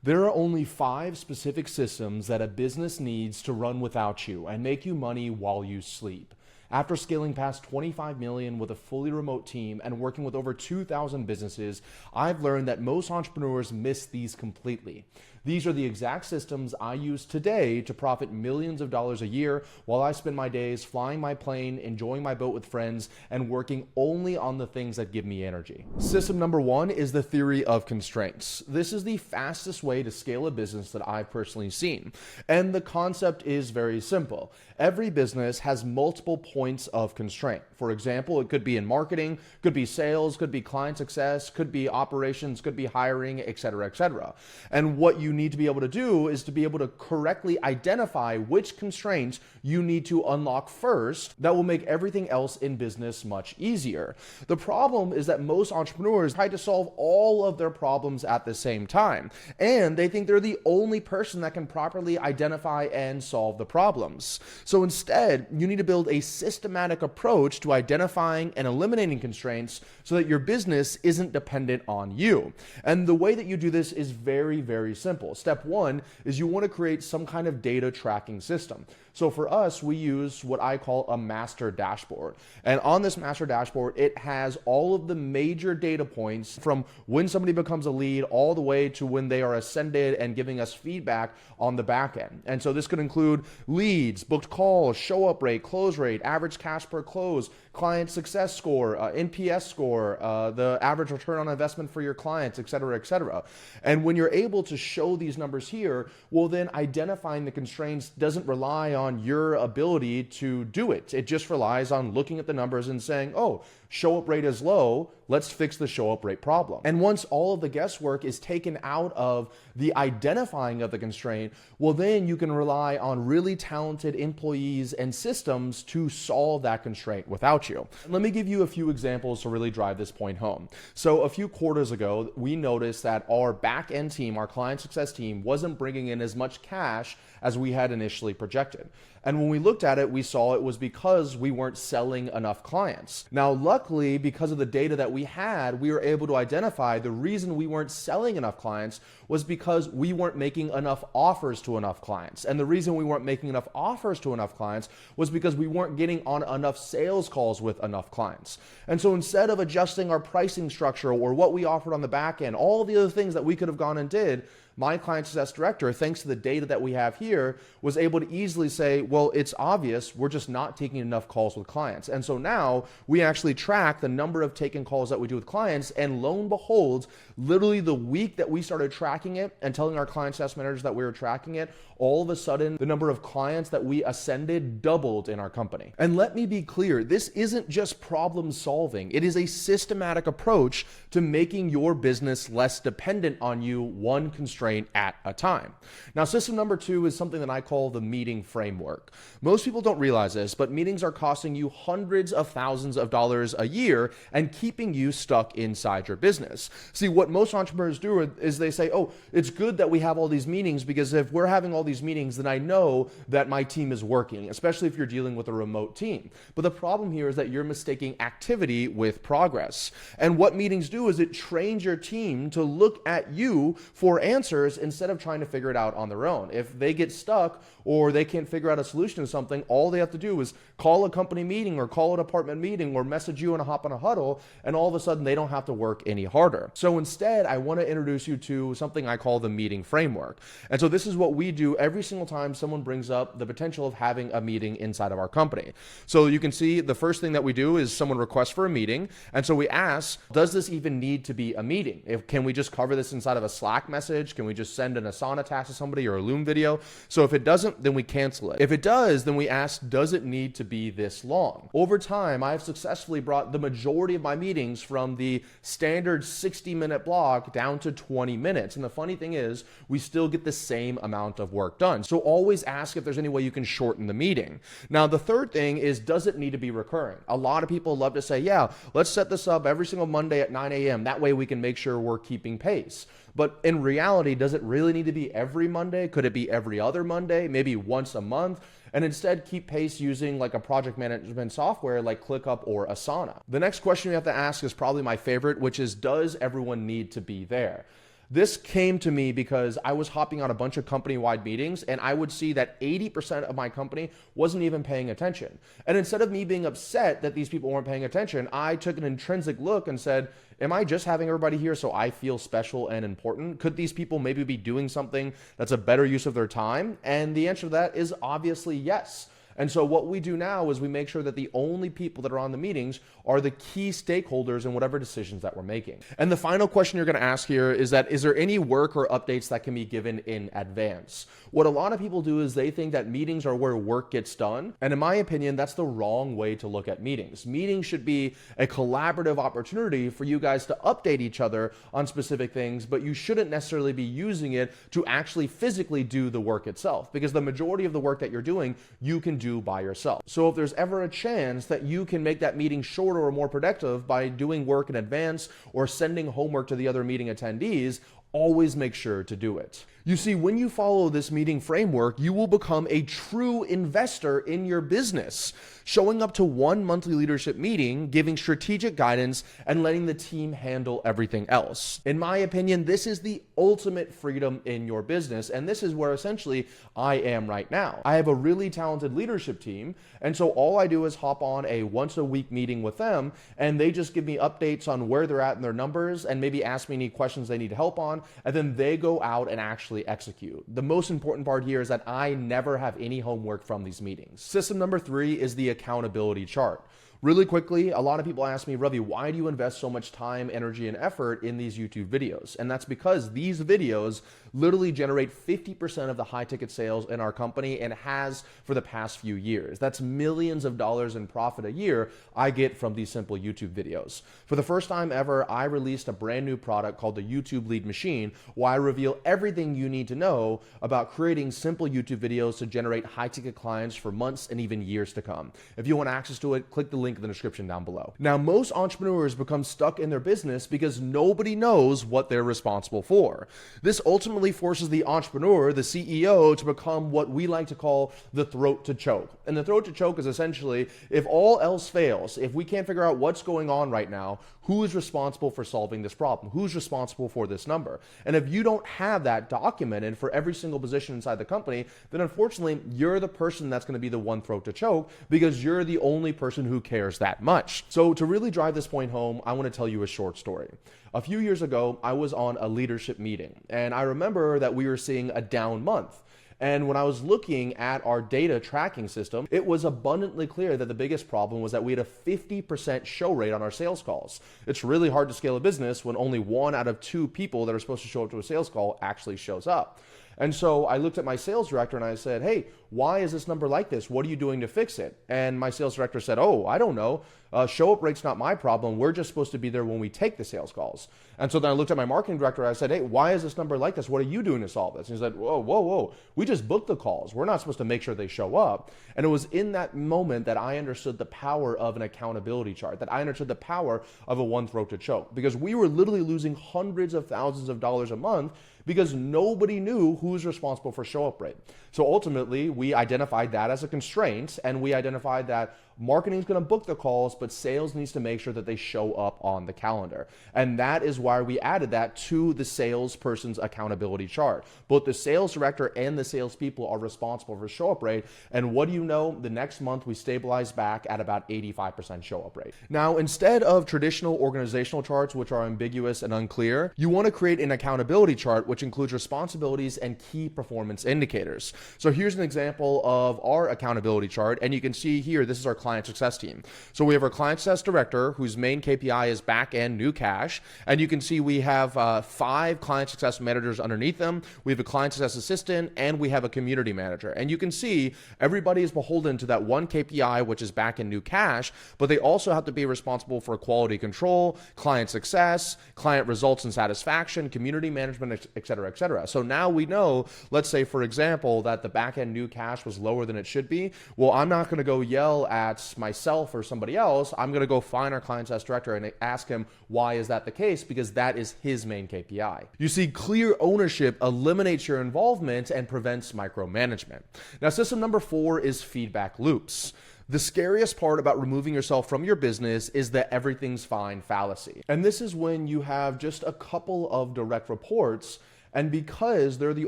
There are only 5 specific systems that a business needs to run without you and make you money while you sleep. After scaling past 25 million with a fully remote team and working with over 2,000 businesses, I've learned that most entrepreneurs miss these completely. These are the exact systems I use today to profit millions of dollars a year while I spend my days flying my plane, enjoying my boat with friends, and working only on the things that give me energy. System number 1 is the theory of constraints. This is the fastest way to scale a business that I've personally seen. And the concept is very simple. Every business has multiple points of constraint. For example, it could be in marketing, could be sales, could be client success, could be operations, could be hiring, etc., etc. And what you need to be able to do is to be able to correctly identify which constraints you need to unlock first that will make everything else in business much easier. The problem is that most entrepreneurs try to solve all of their problems at the same time, and they think they're the only person that can properly identify and solve the problems. So instead, you need to build a systematic approach to identifying and eliminating constraints so that your business isn't dependent on you. And the way that you do this is very, very simple. Step 1 is you want to create some kind of data tracking system. So for us, we use what I call a master dashboard. And on this master dashboard, it has all of the major data points from when somebody becomes a lead all the way to when they are ascended and giving us feedback on the back end. And so this could include leads, booked calls, show up rate, close rate, average cash per close, client success score, NPS score, the average return on investment for your clients, et cetera, et cetera. And when you're able to show these numbers here, well, then identifying the constraints doesn't rely on your ability to do it. It just relies on looking at the numbers and saying, oh, show up rate is low, let's fix the show up rate problem. And once all of the guesswork is taken out of the identifying of the constraint, well, then you can rely on really talented employees and systems to solve that constraint without you. Let me give you a few examples to really drive this point home. So a few quarters ago, we noticed that our back end team, our client success team, wasn't bringing in as much cash as we had initially projected. And when we looked at it, we saw it was because we weren't selling enough clients. Now, luckily, because of the data that we had, we were able to identify the reason we weren't selling enough clients was because we weren't making enough offers to enough clients. And the reason we weren't making enough offers to enough clients was because we weren't getting on enough sales calls with enough clients. And so instead of adjusting our pricing structure or what we offered on the back end, all the other things that we could have gone and did, my client success director, thanks to the data that we have here, was able to easily say, well, it's obvious we're just not taking enough calls with clients. And so now we actually track the number of taken calls that we do with clients, and lo and behold, literally the week that we started tracking it and telling our client success managers that we were tracking it, all of a sudden the number of clients that we ascended doubled in our company. And let me be clear, this isn't just problem solving. It is a systematic approach to making your business less dependent on you, one constraint at a time. Now, system number 2 is something that I call the meeting framework. Most people don't realize this, but meetings are costing you hundreds of thousands of dollars a year and keeping you stuck inside your business. See, what most entrepreneurs do is they say, oh, it's good that we have all these meetings because if we're having all these meetings, then I know that my team is working, especially if you're dealing with a remote team. But the problem here is that you're mistaking activity with progress. And what meetings do is it trains your team to look at you for answers instead of trying to figure it out on their own. If they get stuck or they can't figure out a solution to something, all they have to do is call a company meeting or call a department meeting or message you and hop on a huddle, and all of a sudden they don't have to work any harder. So instead, I want to introduce you to something I call the meeting framework. And so this is what we do every single time someone brings up the potential of having a meeting inside of our company. So you can see the first thing that we do is someone requests for a meeting. And so we ask, does this even need to be a meeting? Can we just cover this inside of a Slack message? Can we just send an Asana task to somebody or a Loom video? So if it doesn't, then we cancel it. If it does, then we ask, does it need to be this long? Over time, I've successfully brought the majority of my meetings from the standard 60-minute block down to 20 minutes. And the funny thing is, we still get the same amount of work done. So always ask if there's any way you can shorten the meeting. Now, the third thing is, does it need to be recurring? A lot of people love to say, yeah, let's set this up every single Monday at 9 a.m. That way we can make sure we're keeping pace. But in reality, does it really need to be every Monday? Could it be every other Monday? Maybe once a month? And instead keep pace using like a project management software like ClickUp or Asana. The next question we have to ask is probably my favorite, which is, does everyone need to be there? This came to me because I was hopping on a bunch of company-wide meetings, and I would see that 80% of my company wasn't even paying attention. And instead of me being upset that these people weren't paying attention, I took an intrinsic look and said, am I just having everybody here so I feel special and important? Could these people maybe be doing something that's a better use of their time? And the answer to that is obviously yes. And so what we do now is we make sure that the only people that are on the meetings are the key stakeholders in whatever decisions that we're making. And the final question you're going to ask here is that, is there any work or updates that can be given in advance? What a lot of people do is they think that meetings are where work gets done. And in my opinion, that's the wrong way to look at meetings. Meetings should be a collaborative opportunity for you guys to update each other on specific things, but you shouldn't necessarily be using it to actually physically do the work itself, because the majority of the work that you're doing, you can do by yourself. So if there's ever a chance that you can make that meeting shorter or more productive by doing work in advance or sending homework to the other meeting attendees, always make sure to do it. You see, when you follow this meeting framework, you will become a true investor in your business, showing up to one monthly leadership meeting, giving strategic guidance, and letting the team handle everything else. In my opinion, this is the ultimate freedom in your business, and this is where essentially I am right now. I have a really talented leadership team, and so all I do is hop on a once-a-week meeting with them, and they just give me updates on where they're at in their numbers and maybe ask me any questions they need help on, and then they go out and actually execute. The most important part here is that I never have any homework from these meetings. System number 3 is the accountability chart. Really quickly, a lot of people ask me, Ravi, why do you invest so much time, energy, and effort in these YouTube videos? And that's because these videos literally generate 50% of the high ticket sales in our company and has for the past few years. That's millions of dollars in profit a year I get from these simple YouTube videos. For the first time ever, I released a brand new product called the YouTube Lead Machine, where I reveal everything you need to know about creating simple YouTube videos to generate high ticket clients for months and even years to come. If you want access to it, click the link in the description down below. Now, most entrepreneurs become stuck in their business because nobody knows what they're responsible for. This ultimately forces the entrepreneur, the CEO, to become what we like to call the throat to choke. And the throat to choke is essentially, if all else fails, if we can't figure out what's going on right now, who is responsible for solving this problem? Who's responsible for this number? And if you don't have that documented for every single position inside the company, then unfortunately, you're the person that's going to be the one throat to choke because you're the only person who cares that much. So to really drive this point home, I want to tell you a short story. A few years ago, I was on a leadership meeting, and I remember that we were seeing a down month. And when I was looking at our data tracking system, it was abundantly clear that the biggest problem was that we had a 50% show rate on our sales calls. It's really hard to scale a business when only 1 out of 2 people that are supposed to show up to a sales call actually shows up. And so I looked at my sales director and I said, hey, why is this number like this? What are you doing to fix it? And my sales director said, oh, I don't know. Show up rate's not my problem. We're just supposed to be there when we take the sales calls. And so then I looked at my marketing director. I said, hey, why is this number like this? What are you doing to solve this? And he said, whoa. We just booked the calls. We're not supposed to make sure they show up. And it was in that moment that I understood the power of an accountability chart, that I understood the power of a one throat to choke, because we were literally losing hundreds of thousands of dollars a month because nobody knew who's responsible for show up rate. So ultimately, we identified that as a constraint, and we identified that marketing is going to book the calls, but sales needs to make sure that they show up on the calendar. And that is why we added that to the salesperson's accountability chart. Both the sales director and the salespeople are responsible for show up rate. And what do you know? The next month, we stabilized back at about 85% show up rate. Now, instead of traditional organizational charts, which are ambiguous and unclear, you want to create an accountability chart, which includes responsibilities and key performance indicators. So here's an example of our accountability chart. And you can see here, this is our client success team. So we have our client success director, whose main KPI is back end new cash. And you can see we have 5 client success managers underneath them. We have a client success assistant, and we have a community manager. And you can see everybody is beholden to that one KPI, which is back end new cash, but they also have to be responsible for quality control, client success, client results and satisfaction, community management, et cetera, et cetera. So now we know, let's say, for example, that the back end new cash was lower than it should be. Well, I'm not going to go yell at myself or somebody else. I'm going to go find our client success director and ask him, why is that the case? Because that is his main KPI. You see, clear ownership eliminates your involvement and prevents micromanagement. Now, system number 4 is feedback loops. The scariest part about removing yourself from your business is the everything's fine fallacy. And this is when you have just a couple of direct reports, and because they're the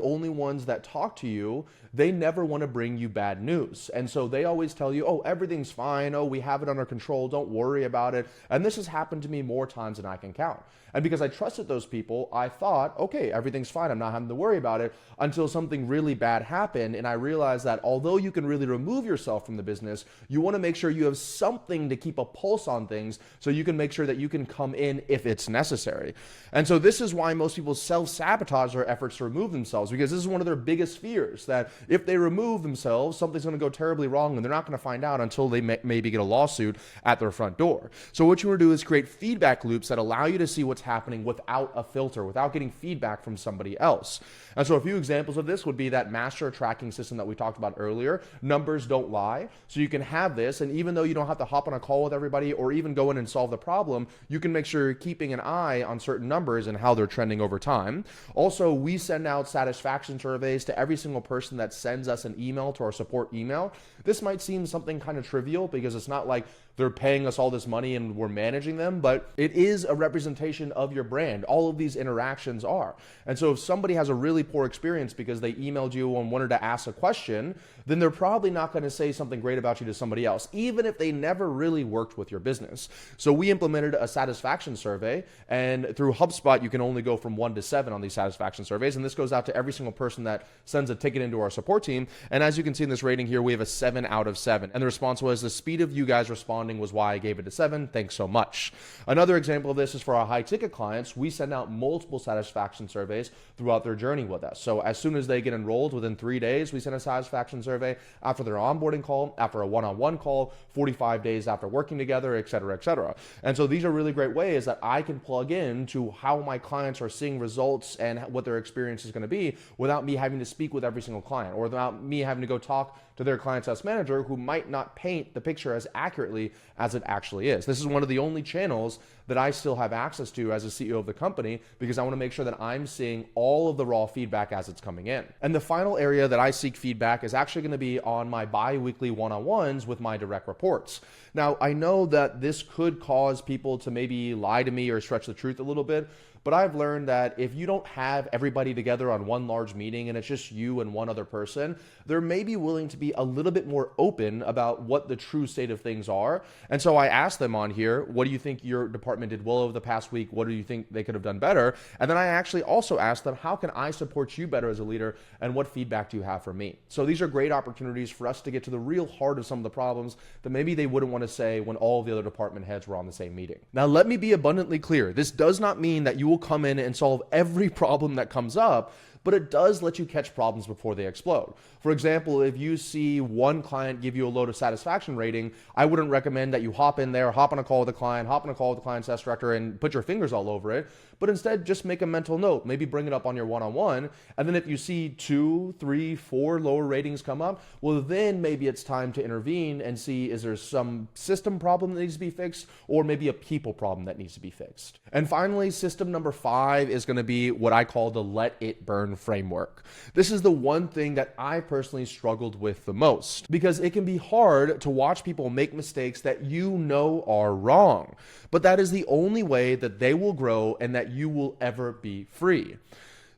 only ones that talk to you, they never want to bring you bad news. And so they always tell you, oh, everything's fine. Oh, we have it under control. Don't worry about it. And this has happened to me more times than I can count. And because I trusted those people, I thought, okay, everything's fine. I'm not having to worry about it, until something really bad happened. And I realized that although you can really remove yourself from the business, you want to make sure you have something to keep a pulse on things so you can make sure that you can come in if it's necessary. And so this is why most people self-sabotage their efforts to remove themselves, because this is one of their biggest fears, that if they remove themselves, something's going to go terribly wrong and they're not going to find out until they maybe get a lawsuit at their front door. So what you want to do is create feedback loops that allow you to see what's happening without a filter, without getting feedback from somebody else. And so a few examples of this would be that master tracking system that we talked about earlier. Numbers don't lie. So you can have this, and even though you don't have to hop on a call with everybody or even go in and solve the problem, you can make sure you're keeping an eye on certain numbers and how they're trending over time. Also, we send out satisfaction surveys to every single person that sends us an email to our support email. This might seem something kind of trivial because it's not like they're paying us all this money and we're managing them, but it is a representation of your brand. All of these interactions are. And so if somebody has a really poor experience because they emailed you and wanted to ask a question, then they're probably not going to say something great about you to somebody else, even if they never really worked with your business. So we implemented a satisfaction survey, and through HubSpot, you can only go from 1 to 7 on these satisfaction surveys. And this goes out to every single person that sends a ticket into our support team. And as you can see in this rating here, we have a 7 out of 7. And the response was, the speed of you guys responding was why I gave it a 7. Thanks so much. Another example of this is for our high ticket clients. We send out multiple satisfaction surveys throughout their journey with us. So as soon as they get enrolled, within 3 days, we send a satisfaction survey. After their onboarding call, after a one-on-one call, 45 days after working together, et cetera, et cetera. And so these are really great ways that I can plug in to how my clients are seeing results and what their experience is going to be without me having to speak with every single client, or without me having to go talk to their client success manager who might not paint the picture as accurately as it actually is. This is one of the only channels that I still have access to as a CEO of the company, because I want to make sure that I'm seeing all of the raw feedback as it's coming in. And the final area that I seek feedback is actually going to be on my bi-weekly one-on-ones with my direct reports. Now, I know that this could cause people to maybe lie to me or stretch the truth a little bit, but I've learned that if you don't have everybody together on one large meeting and it's just you and one other person, they're maybe willing to be a little bit more open about what the true state of things are. And so I asked them on here, what do you think your department did well over the past week? What do you think they could have done better? And then I actually also asked them, how can I support you better as a leader? And what feedback do you have for me? So these are great opportunities for us to get to the real heart of some of the problems that maybe they wouldn't want to say when all of the other department heads were on the same meeting. Now, let me be abundantly clear. This does not mean that you will come in and solve every problem that comes up, but it does let you catch problems before they explode. For example, if you see one client give you a low to satisfaction rating, I wouldn't recommend that you hop in there, hop on a call with the client, hop on a call with the client success director and put your fingers all over it, but instead just make a mental note, maybe bring it up on your one-on-one. And then if you see 2, 3, 4 lower ratings come up, well, then maybe it's time to intervene and see, is there some system problem that needs to be fixed, or maybe a people problem that needs to be fixed. And finally, system number 5 is going to be what I call the let it burn framework. This is the one thing that I personally struggled with the most, because it can be hard to watch people make mistakes that you know are wrong, but that is the only way that they will grow and that you will ever be free.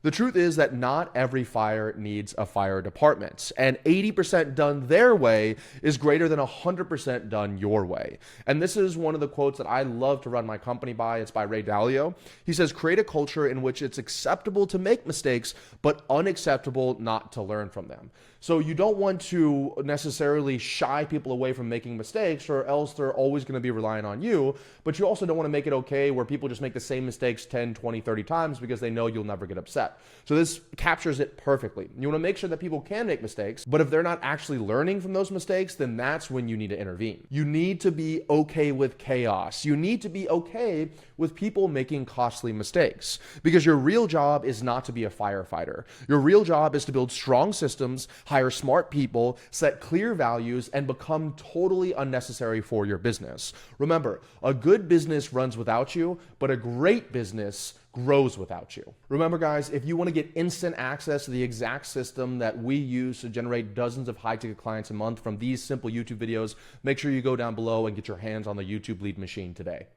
The truth is that not every fire needs a fire department, and 80% done their way is greater than 100% done your way. And this is one of the quotes that I love to run my company by. It's by Ray Dalio. He says, create a culture in which it's acceptable to make mistakes, but unacceptable not to learn from them. So you don't want to necessarily shy people away from making mistakes, or else they're always going to be relying on you. But you also don't want to make it okay where people just make the same mistakes 10, 20, 30 times because they know you'll never get upset. So this captures it perfectly. You want to make sure that people can make mistakes, but if they're not actually learning from those mistakes, then that's when you need to intervene. You need to be okay with chaos. You need to be okay with people making costly mistakes, because your real job is not to be a firefighter. Your real job is to build strong systems, hire smart people, set clear values, and become totally unnecessary for your business. Remember, a good business runs without you, but a great business grows without you. Remember guys, if you want to get instant access to the exact system that we use to generate dozens of high-ticket clients a month from these simple YouTube videos, make sure you go down below and get your hands on the YouTube lead machine today.